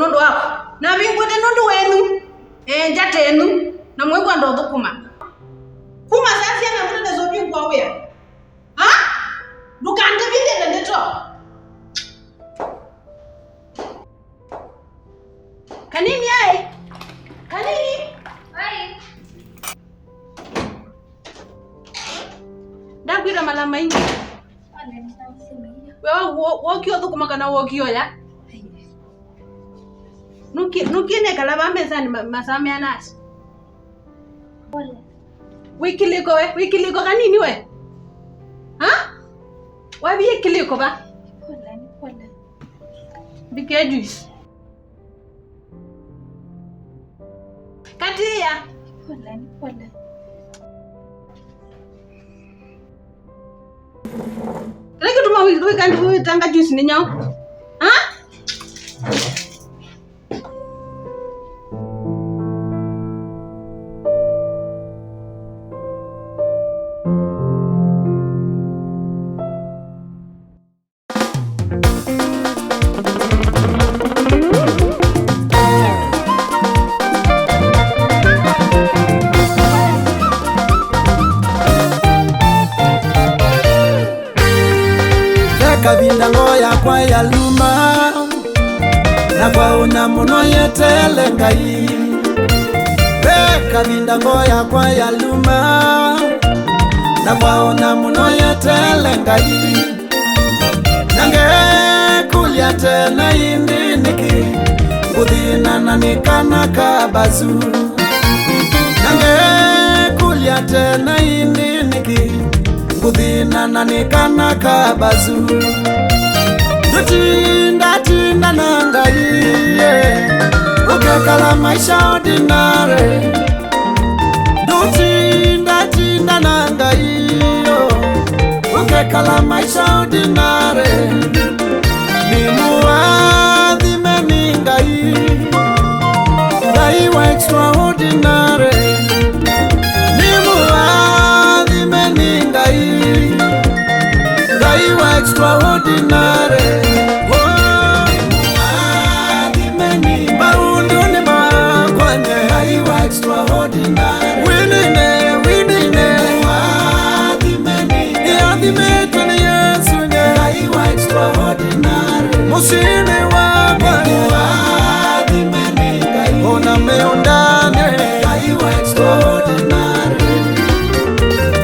nondo wako na vingwete nondo wenu njatenu na mwengwa ndo thukuma kuma sasa na mtenda zobingwa wea ha dukande vile ndeto kanini ai ndakwira malama ingi wewe wokio thukuma kana wokio ya Nukiene kala bameza ni masame anasi. Pole. Wikiliko kanini we? Ha? Wabi kiliko ba? Pole. Bike juice. Katia. Pole. Lagi tuma we tanga juice ni nyao. Ha? Kabinda ngoya kwa ya luma na kwa una muno yetele ngai kabinda ngoya kwa ya luma na kwa una muno yetele ngai nange kulia tena indi niki budina na nikana kabazu nange kulia tena indi niki budina na nikana kabazu Dutinda nangai ukekala maisha ordinary Dutinda nangai ukekala maisha ordinary Nimuadhi meningai Gai wa extraordinary Nimuadhi meningai Gai wa extraordinary Musine wako ona meondane extraordinary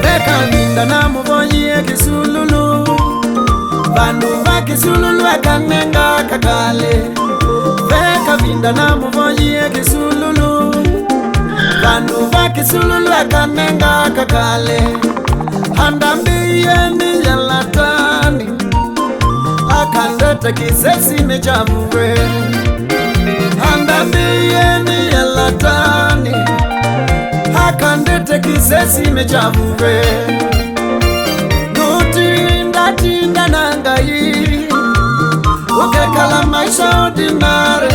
Beka vinda na muvonye kisululu Bandu va kisululu akanenga kakale Beka vinda na muvonye kisululu Bandu va kisululu akanenga kakale Handambiye ni yalatani Akandete kisesi mejamuwe Handambiye ni yalatani Akandete kisesi mejamuwe Nutinda nangai Ukekala maisha ordinary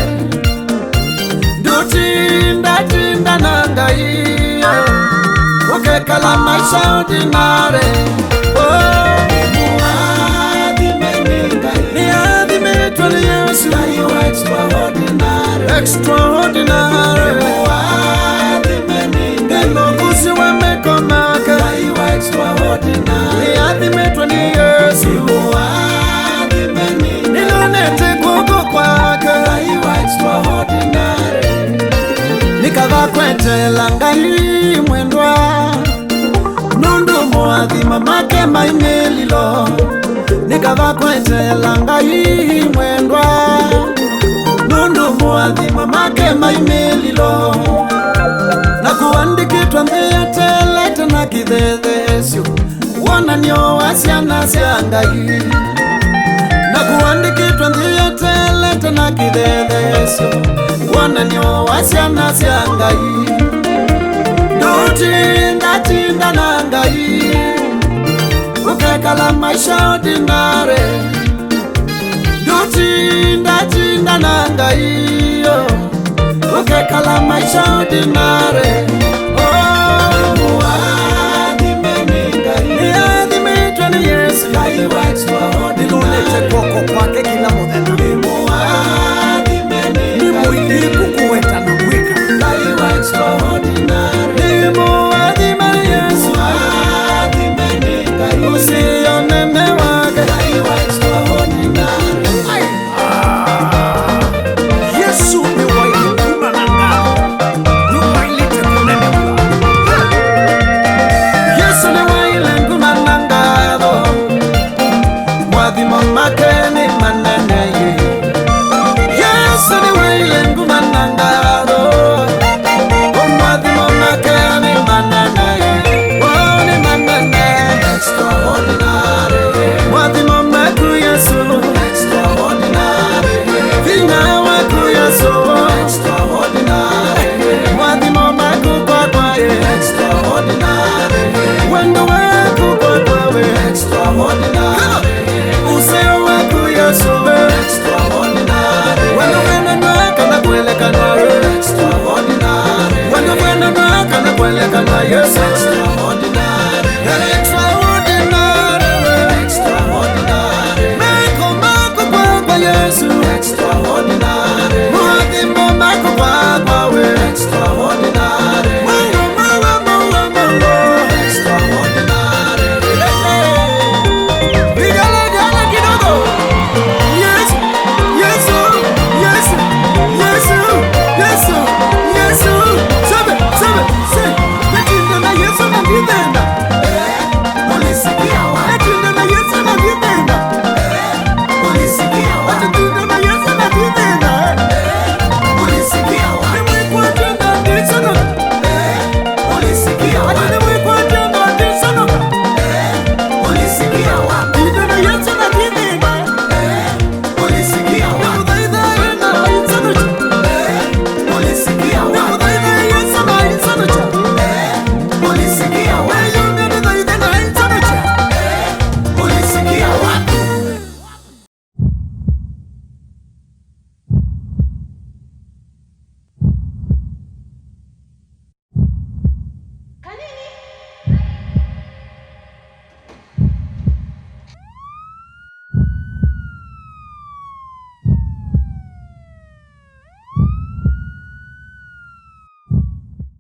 Nutinda nangai Ukekala maisha ordinary Extraordinary Nenogusi wamekomaka Niadhimetwa ni Yesu Nilonete kuku kwaka Nikava kwete langai mwendwa Nundu muadhi mamake maimelilo Nikava kwete langai mwendwa Nundu muadhi mamake maimelilo Na kuandikitwa mbiyatelete na kithethesyo Wana nyo wasiana siangai Na kuandikitwa mbiyatelete na kithethesyo Wana nyo wasiana siangai Dutinda nangai Ukekala maisha ordinary Dutinda nangai Ukekala maisha ordinary Niadhimetwa ni Yesu Nilulete koko kwake kila muthenya Yesu